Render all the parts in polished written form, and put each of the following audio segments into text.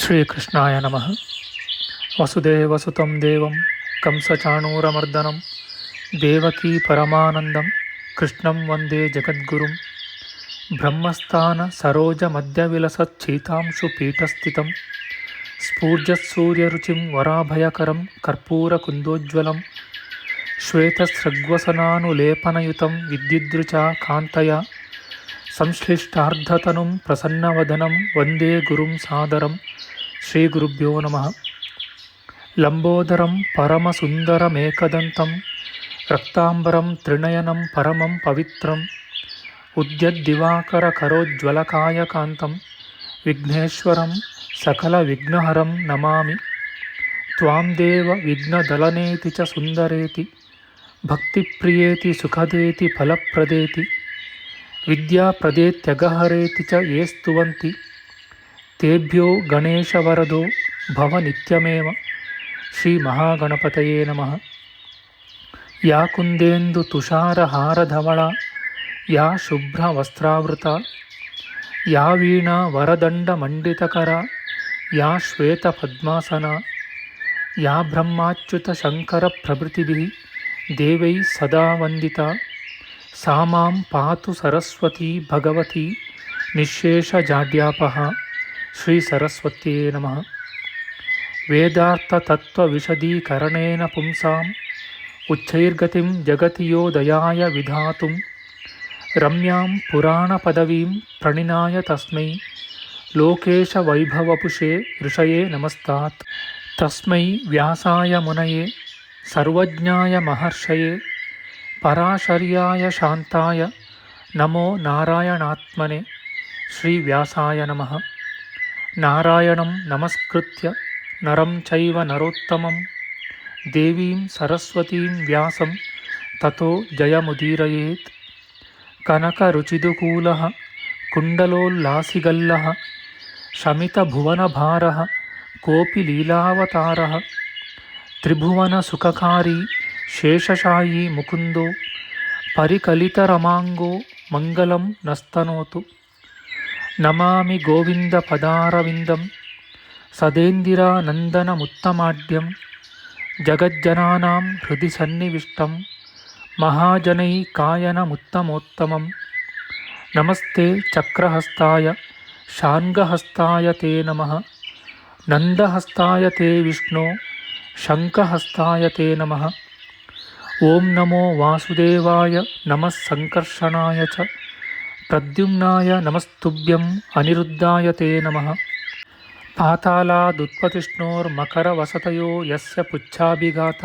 ಶ್ರೀಕೃಷ್ಣಾಯ ನಮಃ. ವಸುದೇವಸುತಂ ದೇವಂ ಕಂಸಚಾಣೂರಮರ್ದನಂ ದೇವಕೀ ಪರಮಾನಂದಂ ಕೃಷ್ಣಂ ವಂದೇ ಜಗದ್ಗುರುಂ. ಬ್ರಹ್ಮಸ್ಥಾನ ಸರೋಜ ಮಧ್ಯವಿಲಸಚ್ಛೀತಾಂಶು ಪೀಠಸ್ಥಿತಂ ಸ್ಫೂರ್ಜತ್ಸೂರ್ಯರುಚಿಂ ವರಾಭಯಕರಂ ಕರ್ಪೂರಕುಂದೋಜ್ವಲಂ ಶ್ವೇತಸ್ರಗ್ವಸನಾನುಲೇಪನಯುತಂ ವಿದ್ಯುದ್ರುಚಾ ಕಾಂತಯ ಸಂಶ್ಲಿಷ್ಟಾರ್ಧತನುಂ ಪ್ರಸನ್ನವದನಂ ವಂದೇ ಗುರುಂ ಸಾದರಂ. ಶ್ರೀ ಗುರುಭ್ಯೋ ನಮಃ. ಲಂಬೋದರಂ ಪರಮಸುಂದರಮೇಕದಂತಂ ರಕ್ತಾಂಬರಂ ತ್ರಿನಯನಂ ಪರಮಂ ಪವಿತ್ರಂ ಉದ್ಯದ್ದಿವಾಕರಕರೋಜ್ವಲಕಾಯಕಾಂತಂ ವಿಘ್ನೇಶ್ವರಂ ಸಕಲವಿಘ್ನಹರಂ ನಮಾಮಿ. ತ್ವಾಂ ದೇವ ವಿಘ್ನದಲನೇತಿ ಚ ಸುಂದರೇತಿ ಭಕ್ತಿಪ್ರಿಯೇತಿ ಸುಖದೇತಿ ಫಲಪ್ರದೇತಿ ವಿದ್ಯಾಪ್ರದೇತ್ಯಗಹರೇತಿ ಚ ಯೇ ಸ್ತುವಂತಿ ತೇಭ್ಯೋ ಗಣೇಶವರದೋ ಭವ ನಿತ್ಯಮೇವ. ಶ್ರೀ ಮಹಾಗಣಪತಯೇ ನಮಃ. ಯಾ ಕುಂದೇಂದು ತುಷಾರಹಾರಧವಳ ಯಾ ಶುಭ್ರವಸ್ತ್ರಾವೃತ ಯಾ ವೀಣಾ ವರದಂಡಮಂಡಿತಕರ ಯಾ ಶ್ವೇತಪದ್ಮಾಸನ ಯಾ ಬ್ರಹ್ಮಾಚ್ಯುತ ಶಂಕರ ಪ್ರಭೃತಿಭಿಃ ದೇವೈಃ ಸದಾ ವಂದಿತಾ ಸಾ ಮಾಂ ಪಾತು ಸರಸ್ವತೀ ಭಗವತಿ ನಿಶ್ಶೇಷಜಾಡ್ಯಾಪಃ. ಶ್ರೀ ಸರಸ್ವತ್ಯೇ ನಮಃ. ವೇದಾರ್ಥತತ್ವವಿಶದೀಕರಣೇನ ಪುಂಸಾಂ ಉಚ್ಚೈರ್ಗತಿಂ ಜಗತಿ ಯೋ ದಯಾಯ ವಿಧಾತುಂ ರಮ್ಯಾಂ ಪುರಾಣಪದವೀಂ ಪ್ರಣಿನಾಯ ತಸ್ಮೈ ಲೋಕೇಶವೈಭವಪುಷೇ ಋಷಯೇ ನಮಸ್ತಾತ್. ತಸ್ಮೈ ವ್ಯಾಸಾಯ ಮುನಯೇ ಸರ್ವಜ್ಞಾಯ ಮಹರ್ಷಯೇ ಪರಾಶರ್ಯಾಯ ಶಾಂತಾಯ ನಮೋ ನಾರಾಯಣಾತ್ಮನೆ. ಶ್ರೀ ವ್ಯಾಸಾಯ ನಮಃ. ನಾರಾಯಣಂ ನಮಸ್ಕೃತ್ಯ ನರಂ ಚೈವ ನರೋತ್ತಮಂ ದೇವೀಂ ಸರಸ್ವತೀಂ ವ್ಯಾಸಂ ತತೋ ಜಯಮುದೀರಯೇತ್. ಕನಕರುಚಿದುಕೂಲಃ ಕುಂಡಲೋಲ್ಲಾಸಿಗಲ್ಲಃ ಶಮಿತಭುವನಭಾರಃ ಕೋಪಿ ಲೀಲಾವತಾರಃ ತ್ರಿಭುವನಸುಖಕಾರಿ ಶೇಷಶಾಯೀ ಮುಕುಂದೋ ಪರಿಕಲಿತರಮಾಂಗೋ ಮಂಗಲಂ ನಸ್ತನೋತು. ನಮಾಮಿ ಗೋವಿಂದ ಪದಾರವಿಂದಂ ಸದೇಂದಿರಾನಂದನಮುತ್ತಮಾಡ್ಯಂ ಜಗಜ್ಜನಾನಾಂ ಹೃದಯ ಸನ್ನಿವಿಷ್ಟಂ ಮಹಾಜನೈಕಾಯನಮುತ್ತಮೋತ್ತಮಂ. ನಮಸ್ತೆ ಚಕ್ರಹಸ್ತಾಯ ಶಾರ್ङ्ಗಹಸ್ತಾಯ ತೇ ನಮಃ. ನಂದಹಸ್ತಾಯ ತೇ ವಿಷ್ಣೋ ಶಂಖಹಸ್ತಾಯ ತೇ ನಮಃ. ಓಂ ನಮೋ ವಾಸುದೇವಾಯ ನಮಃ ಸಂಕರ್ಷಣಾಯ ಚ ಪ್ರದ್ಯುಮ್ನಾಯ ನಮಸ್ತುಭ್ಯಂ ಅನಿರುದ್ಧಾಯ ತೇ ನಮಃ. ಪಾತಾಲಾದುತ್ಪತಿಷ್ಣೋರ್ಮಕರವಸತಯೋ ಯಸ್ಯ ಪುಚ್ಛಾಭಿಘಾತ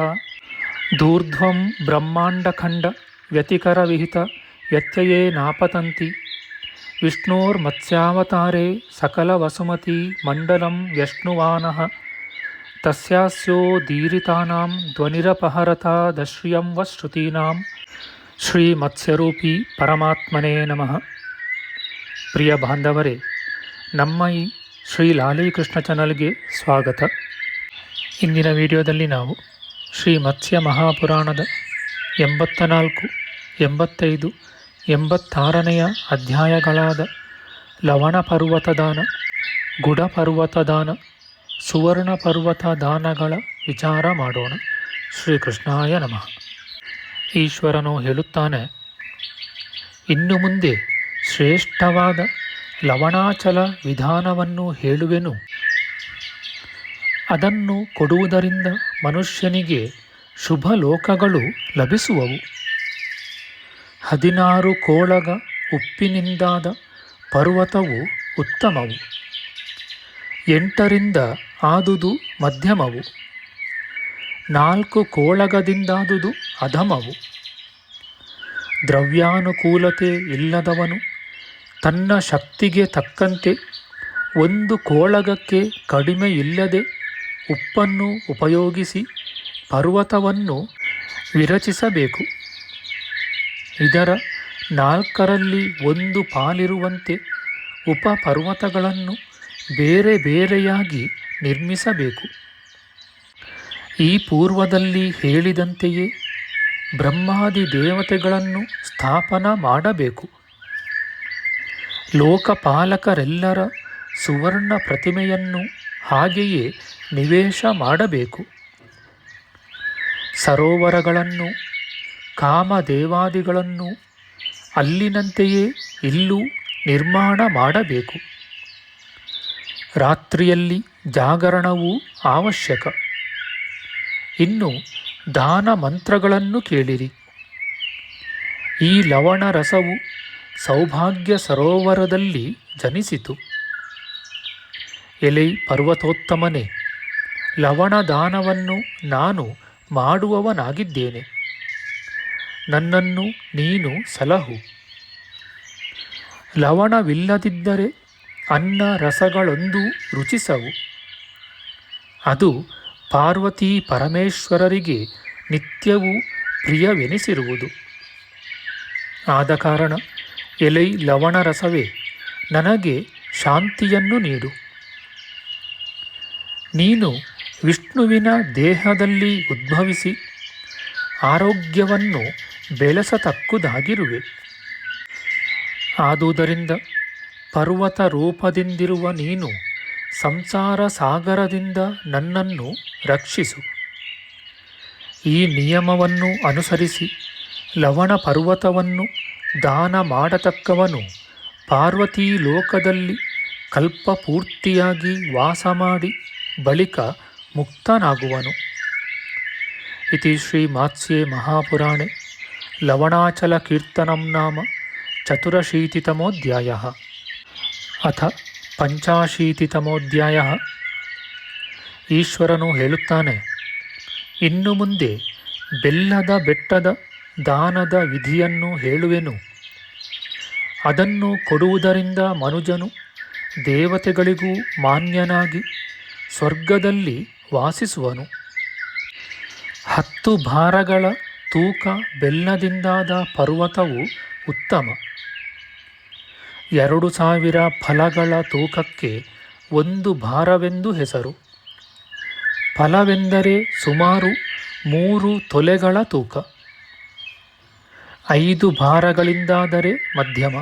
ದೂರ್ಧ್ವಂ ಬ್ರಹ್ಮಾಂಡಖಂಡ ವ್ಯತಿಕರವಿಹಿತ ವ್ಯತ್ಯಯೇ ನಾಪತಂತಿ. ವಿಷ್ಣೋರ್ಮತ್ಸ್ಯಾವತಾರೇ ಸಕಲವಸುಮತಿ ಮಂಡಲಂ ವ್ಯಶ್ನುವಾನಃ ತಸ್ಯಾಸ್ಯೋದೀರಿತಾನಾಂ ಧ್ವನಿರಪಹರತಾದಶ್ರಿಯಂ ವ ಶ್ರುತೀನಾಂ. ಶ್ರೀ ಮತ್ಸ್ಯರೂಪಿ ಪರಮಾತ್ಮನೇ ನಮಃ. ಪ್ರಿಯ ಬಾಂಧವರೇ, ನಮ್ಮ ಈ ಶ್ರೀ ಲಾಲೀಕೃಷ್ಣ ಚಾನಲ್ಗೆ ಸ್ವಾಗತ. ಇಂದಿನ ವಿಡಿಯೋದಲ್ಲಿ ನಾವು ಶ್ರೀ ಮತ್ಸ್ಯ ಮಹಾಪುರಾಣದ 84, 85, 86ನೆಯ ಅಧ್ಯಾಯಗಳಾದ ಲವಣ ಪರ್ವತದಾನ, ಗುಡ ಪರ್ವತದಾನ, ಸುವರ್ಣ ಪರ್ವತ ದಾನಗಳ ವಿಚಾರ ಮಾಡೋಣ. ಶ್ರೀಕೃಷ್ಣಾಯ ನಮಃ. ಈಶ್ವರನು ಹೇಳುತ್ತಾನೆ, ಇನ್ನು ಮುಂದೆ ಶ್ರೇಷ್ಠವಾದ ಲವಣಾಚಲ ವಿಧಾನವನ್ನು ಹೇಳುವೆನು. ಅದನ್ನು ಕೊಡುವುದರಿಂದ ಮನುಷ್ಯನಿಗೆ ಶುಭ ಲೋಕಗಳು ಲಭಿಸುವವು. 16 ಕೋಳಗ ಉಪ್ಪಿನಿಂದಾದ ಪರ್ವತವು ಉತ್ತಮವು, 8ರಿಂದ ಆದುದು ಮಧ್ಯಮವು, 4 ಕೋಳಗದಿಂದಾದುದು ಅಧಮವು. ದ್ರವ್ಯಾನುಕೂಲತೆ ಇಲ್ಲದವನು ತನ್ನ ಶಕ್ತಿಗೆ ತಕ್ಕಂತೆ 1 ಕೋಳಗಕ್ಕೆ ಕಡಿಮೆ ಇಲ್ಲದೆ ಉಪ್ಪನ್ನು ಉಪಯೋಗಿಸಿ ಪರ್ವತವನ್ನು ವಿರಚಿಸಬೇಕು. ಇದರ 4ರಲ್ಲಿ 1 ಪಾಲಿರುವಂತೆ ಉಪಪರ್ವತಗಳನ್ನು ಬೇರೆ ಬೇರೆಯಾಗಿ ನಿರ್ಮಿಸಬೇಕು. ಈ ಪೂರ್ವದಲ್ಲಿ ಹೇಳಿದಂತೆಯೇ ಬ್ರಹ್ಮಾದಿ ದೇವತೆಗಳನ್ನು ಸ್ಥಾಪನ ಮಾಡಬೇಕು. ಲೋಕಪಾಲಕರೆಲ್ಲರ ಸುವರ್ಣ ಪ್ರತಿಮೆಯನ್ನು ಹಾಗೆಯೇ ನಿವೇಶ ಮಾಡಬೇಕು. ಸರೋವರಗಳನ್ನು ಕಾಮದೇವಾದಿಗಳನ್ನು ಅಲ್ಲಿನಂತೆಯೇ ಇಲ್ಲೂ ನಿರ್ಮಾಣ ಮಾಡಬೇಕು. ರಾತ್ರಿಯಲ್ಲಿ ಜಾಗರಣವೂ ಅವಶ್ಯಕ. ಇನ್ನು ದಾನ ಮಂತ್ರಗಳನ್ನು ಕೇಳಿರಿ. ಈ ಲವಣ ರಸವು ಸೌಭಾಗ್ಯ ಸರೋವರದಲ್ಲಿ ಜನಿಸಿತು. ಎಲೈ ಪರ್ವತೋತ್ತಮನೇ, ಲವಣ ದಾನವನ್ನು ನಾನು ಮಾಡುವವನಾಗಿದ್ದೇನೆ. ನನ್ನನ್ನು ನೀನು ಸಲಹು. ಲವಣವಿಲ್ಲದಿದ್ದರೆ ಅನ್ನ ರಸಗಳೊಂದೂ ರುಚಿಸವು. ಅದು ಪಾರ್ವತೀ ಪರಮೇಶ್ವರರಿಗೆ ನಿತ್ಯವೂ ಪ್ರಿಯವೆನಿಸಿರುವುದು. ಆದ ಕಾರಣ ಎಲೈ ಲವಣರಸವೇ, ನನಗೆ ಶಾಂತಿಯನ್ನು ನೀಡು. ನೀನು ವಿಷ್ಣುವಿನ ದೇಹದಲ್ಲಿ ಉದ್ಭವಿಸಿ ಆರೋಗ್ಯವನ್ನು ಬೆಳೆಸತಕ್ಕುದಾಗಿರುವೆ. ಆದುದರಿಂದ ಪರ್ವತ ರೂಪದಿಂದಿರುವ ನೀನು ಸಂಸಾರ ಸಾಗರದಿಂದ ನನ್ನನ್ನು ರಕ್ಷಿಸು. ಈ ನಿಯಮವನ್ನು ಅನುಸರಿಸಿ ಲವಣ ಪರ್ವತವನ್ನು ದಾನ ಮಾಡತಕ್ಕವನು ಪಾರ್ವತೀ ಲೋಕದಲ್ಲಿ ಕಲ್ಪಪೂರ್ತಿಯಾಗಿ ವಾಸ ಮಾಡಿ ಬಳಿಕ ಮುಕ್ತನಾಗುವನು. ಇತಿ ಶ್ರೀ ಮಾತ್ಸ್ಯೆ ಮಹಾಪುರಾಣೆ ಲವಣಾಚಲ ಕೀರ್ತನಂ ನಾಮ ಚತುರಶೀತಿತಮೋಧ್ಯಾಯಃ. ಅಥ ಪಂಚಾಶೀತಿತಮೋಧ್ಯಾಯಃ. ಈಶ್ವರನು ಹೇಳುತ್ತಾನೆ, ಇನ್ನು ಮುಂದೆ ಬೆಲ್ಲದ ಬೆಟ್ಟದ ದಾನದ ವಿಧಿಯನ್ನು ಹೇಳುವೆನು. ಅದನ್ನು ಕೊಡುವುದರಿಂದ ಮನುಜನು ದೇವತೆಗಳಿಗೂ ಮಾನ್ಯನಾಗಿ ಸ್ವರ್ಗದಲ್ಲಿ ವಾಸಿಸುವನು. 10 ಭಾರಗಳ ತೂಕ ಬೆಲ್ಲದಿಂದಾದ ಪರ್ವತವು ಉತ್ತಮ. 2000 ಫಲಗಳ ತೂಕಕ್ಕೆ 1 ಭಾರವೆಂದು ಹೆಸರು. ಫಲವೆಂದರೆ ಸುಮಾರು 3 ತೊಲೆಗಳ ತೂಕ. 5 ಭಾರಗಳಿಂದಾದರೆ ಮಧ್ಯಮ,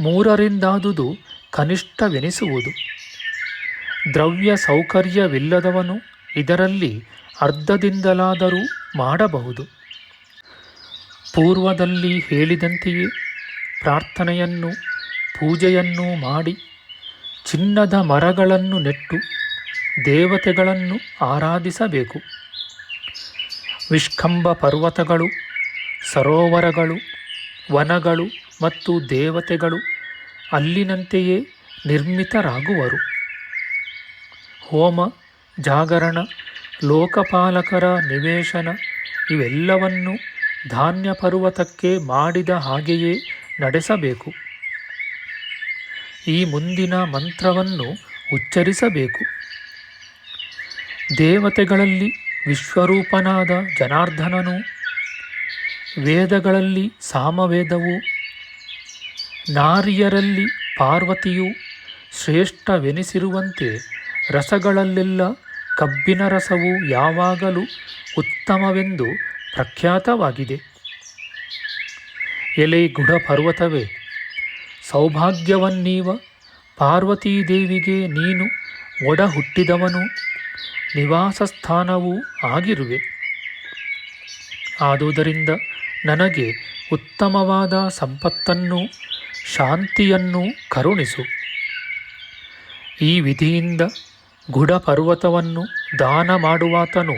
3ರಿಂದಾದುದು ಕನಿಷ್ಠವೆನಿಸುವುದು. ದ್ರವ್ಯ ಸೌಕರ್ಯವಿಲ್ಲದವನು ಇದರಲ್ಲಿ ಅರ್ಧದಿಂದಲಾದರೂ ಮಾಡಬಹುದು. ಪೂರ್ವದಲ್ಲಿ ಹೇಳಿದಂತೆಯೇ ಪ್ರಾರ್ಥನೆಯನ್ನು ಪೂಜೆಯನ್ನು ಮಾಡಿ ಚಿನ್ನದ ಮರಗಳನ್ನು ನೆಟ್ಟು ದೇವತೆಗಳನ್ನು ಆರಾಧಿಸಬೇಕು. ವಿಷ್ಕಂಭ ಪರ್ವತಗಳು, ಸರೋವರಗಳು, ವನಗಳು ಮತ್ತು ದೇವತೆಗಳು ಅಲ್ಲಿನಂತೆಯೇ ನಿರ್ಮಿತರಾಗುವರು. ಹೋಮ, ಜಾಗರಣ, ಲೋಕಪಾಲಕರ ನಿವೇಶನ ಇವೆಲ್ಲವನ್ನು ಧಾನ್ಯ ಪರ್ವತಕ್ಕೆ ಮಾಡಿದ ಹಾಗೆಯೇ ನಡೆಸಬೇಕು. ಈ ಮುಂದಿನ ಮಂತ್ರವನ್ನು ಉಚ್ಚರಿಸಬೇಕು. ದೇವತೆಗಳಲ್ಲಿ ವಿಶ್ವರೂಪನಾದ ಜನಾರ್ದನನು, ವೇದಗಳಲ್ಲಿ ಸಾಮವೇದವು, ನಾರಿಯರಲ್ಲಿ ಪಾರ್ವತಿಯು ಶ್ರೇಷ್ಠವೆನಿಸಿರುವಂತೆ ರಸಗಳಲ್ಲೆಲ್ಲ ಕಬ್ಬಿನ ರಸವು ಯಾವಾಗಲೂ ಉತ್ತಮವೆಂದು ಪ್ರಖ್ಯಾತವಾಗಿದೆ. ಎಲೆ ಗುಢ ಪರ್ವತವೇ, ಸೌಭಾಗ್ಯವನ್ನೀವ ಪಾರ್ವತೀದೇವಿಗೆ ನೀನು ಒಡ ಹುಟ್ಟಿದವನು, ನಿವಾಸ ಸ್ಥಾನವೂ ಆಗಿರುವೆ. ಆದುದರಿಂದ ನನಗೆ ಉತ್ತಮವಾದ ಸಂಪತ್ತನ್ನು ಶಾಂತಿಯನ್ನು ಕರುಣಿಸು. ಈ ವಿಧಿಯಿಂದ ಗುಢ ಪರ್ವತವನ್ನು ದಾನ ಮಾಡುವಾತನು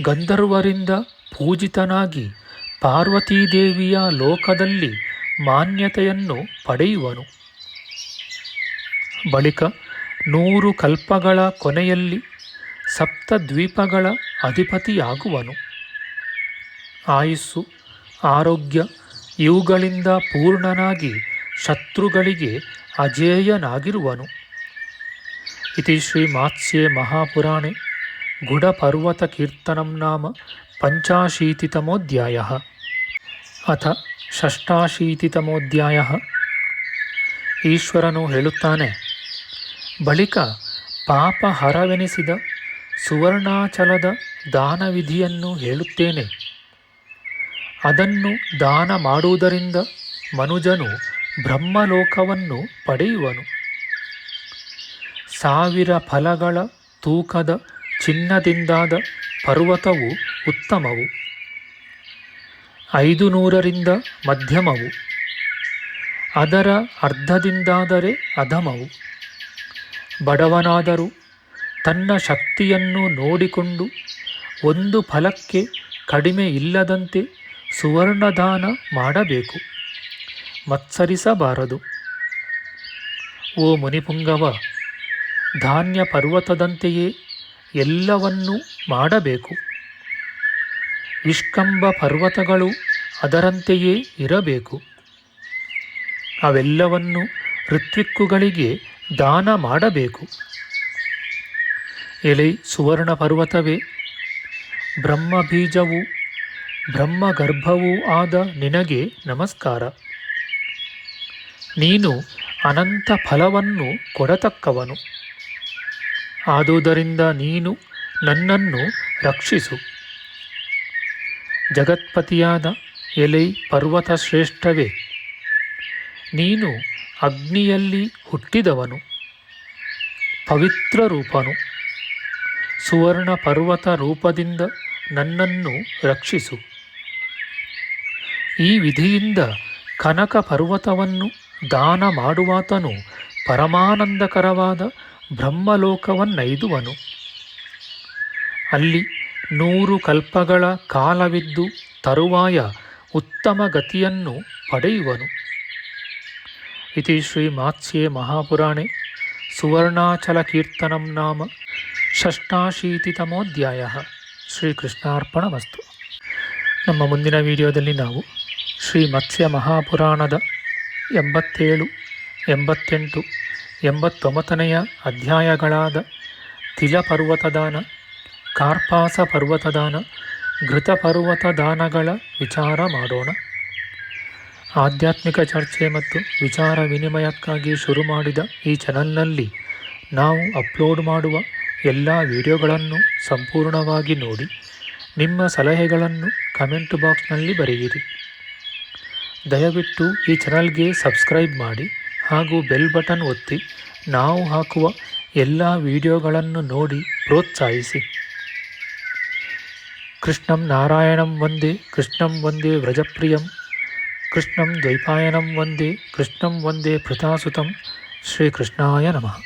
ಗಂಧರ್ವರಿಂದ ಪೂಜಿತನಾಗಿ ಪಾರ್ವತೀದೇವಿಯ ಲೋಕದಲ್ಲಿ ಮಾನ್ಯತೆಯನ್ನು ಪಡೆಯುವನು. ಬಳಿಕ 100 ಕಲ್ಪಗಳ ಕೊನೆಯಲ್ಲಿ ಸಪ್ತದ್ವೀಪಗಳ ಅಧಿಪತಿಯಾಗುವನು. ಆಯುಸ್ಸು, ಆರೋಗ್ಯ ಇವುಗಳಿಂದ ಪೂರ್ಣನಾಗಿ ಶತ್ರುಗಳಿಗೆ ಅಜೇಯನಾಗಿರುವನು. ಇತಿ ಶ್ರೀ ಮಾತ್ಸ್ಯೆ ಮಹಾಪುರಾಣೆ ಗುಢಪರ್ವತ ಕೀರ್ತನಂ ನಾಮ ಪಂಚಾಶೀತಿತಮೋಧ್ಯಾಯಃ. ಅಥ ಷಷ್ಠಾಶೀತಿತಮೋಧ್ಯಾಯಃ. ಈಶ್ವರನು ಹೇಳುತ್ತಾನೆ, ಬಳಿಕ ಪಾಪಹರವೆನಿಸಿದ ಸುವರ್ಣಾಚಲದ ದಾನವಿಧಿಯನ್ನು ಹೇಳುತ್ತೇನೆ. ಅದನ್ನು ದಾನ ಮಾಡುವುದರಿಂದ ಮನುಜನು ಬ್ರಹ್ಮಲೋಕವನ್ನು ಪಡೆಯುವನು. 1000 ಫಲಗಳ ತೂಕದ ಚಿನ್ನದಿಂದಾದ ಪರ್ವತವು ಉತ್ತಮವು, 500ರಿಂದ ಮಧ್ಯಮವು, ಅದರ ಅರ್ಧದಿಂದಾದರೆ ಅಧಮವು. ಬಡವನಾದರೂ ತನ್ನ ಶಕ್ತಿಯನ್ನು ನೋಡಿಕೊಂಡು ಒಂದು ಫಲಕ್ಕೆ ಕಡಿಮೆ ಇಲ್ಲದಂತೆ ಸುವರ್ಣದಾನ ಮಾಡಬೇಕು, ಮತ್ಸರಿಸಬಾರದು. ಓ ಮುನಿಪುಂಗವ, ಧಾನ್ಯ ಪರ್ವತದಂತೆಯೇ ಎಲ್ಲವನ್ನೂ ಮಾಡಬೇಕು. ವಿಷ್ಕಂಭ ಪರ್ವತಗಳು ಅದರಂತೆಯೇ ಇರಬೇಕು. ಅವೆಲ್ಲವನ್ನು ಋತ್ವಿಕ್ಕುಗಳಿಗೆ ದಾನ ಮಾಡಬೇಕು. ಎಲೆ ಸುವರ್ಣ ಪರ್ವತವೇ, ಬ್ರಹ್ಮಬೀಜವೂ ಬ್ರಹ್ಮಗರ್ಭವೂ ಆದ ನಿನಗೆ ನಮಸ್ಕಾರ. ನೀನು ಅನಂತ ಫಲವನ್ನು ಕೊಡತಕ್ಕವನು. ಆದುದರಿಂದ ನೀನು ನನ್ನನ್ನು ರಕ್ಷಿಸು. ಜಗತ್ಪತಿಯಾದ ಎಲೈ ಪರ್ವತ ಶ್ರೇಷ್ಠವೇ, ನೀನು ಅಗ್ನಿಯಲ್ಲಿ ಹುಟ್ಟಿದವನು, ಪವಿತ್ರ ರೂಪನು. ಸುವರ್ಣ ಪರ್ವತ ರೂಪದಿಂದ ನನ್ನನ್ನು ರಕ್ಷಿಸು. ಈ ವಿಧಿಯಿಂದ ಕನಕ ಪರ್ವತವನ್ನು ದಾನ ಮಾಡುವಾತನು ಪರಮಾನಂದಕರವಾದ ಬ್ರಹ್ಮಲೋಕವನ್ನೈದುವನು. ಅಲ್ಲಿ 100 ಕಲ್ಪಗಳ ಕಾಲವಿದ್ದು ತರುವಾಯ ಉತ್ತಮ ಗತಿಯನ್ನು ಪಡೆಯುವನು. ಇತಿ ಶ್ರೀ ಮಾತ್ಸ್ಯೆ ಮಹಾಪುರಾಣೆ ಸುವರ್ಣಾಚಲಕೀರ್ತನಂ ನಾಮ ಷಷ್ಟಾಶೀತಿತಮೋಧ್ಯಾಯ. ಶ್ರೀಕೃಷ್ಣಾರ್ಪಣಮಸ್ತು. ನಮ್ಮ ಮುಂದಿನ ವಿಡಿಯೋದಲ್ಲಿ ನಾವು ಶ್ರೀ ಮತ್ಸ್ಯ ಮಹಾಪುರಾಣದ 87, 88, 89ನೆಯ ಅಧ್ಯಾಯಗಳಾದ ತಿಲಪರ್ವತದಾನ, ಕಾರ್ಪಾಸ ಪರ್ವತದಾನ, ಘೃತಪರ್ವತದಾನಗಳ ವಿಚಾರ ಮಾಡೋಣ. ಆಧ್ಯಾತ್ಮಿಕ ಚರ್ಚೆ ಮತ್ತು ವಿಚಾರ ವಿನಿಮಯಕ್ಕಾಗಿ ಶುರು ಮಾಡಿದ ಈ ಚಾನಲ್ನಲ್ಲಿ ನಾವು ಅಪ್ಲೋಡ್ ಮಾಡುವ ಎಲ್ಲ ವಿಡಿಯೋಗಳನ್ನು ಸಂಪೂರ್ಣವಾಗಿ ನೋಡಿ ನಿಮ್ಮ ಸಲಹೆಗಳನ್ನು ಕಮೆಂಟ್ ಬಾಕ್ಸ್ನಲ್ಲಿ ಬರೆಯಿರಿ. ದಯವಿಟ್ಟು ಈ ಚಾನಲ್ಗೆ ಸಬ್ಸ್ಕ್ರೈಬ್ ಮಾಡಿ ಹಾಗೂ ಬೆಲ್ ಬಟನ್ ಒತ್ತಿ ನಾವು ಹಾಕುವ ಎಲ್ಲ ವಿಡಿಯೋಗಳನ್ನು ನೋಡಿ ಪ್ರೋತ್ಸಾಹಿಸಿ. ಕೃಷ್ಣಂ ನಾರಾಯಣಂ ವಂದೇ ಕೃಷ್ಣಂ ವಂದೇ ವ್ರಜಪ್ರಿಯಂ ಕೃಷ್ಣಂ ದ್ವೈಪಾಯನಂ ವಂದೇ ಕೃಷ್ಣಂ ವಂದೇ ಭೃತಾಸುತಂ. ಶ್ರೀಕೃಷ್ಣಾಯ ನಮಃ.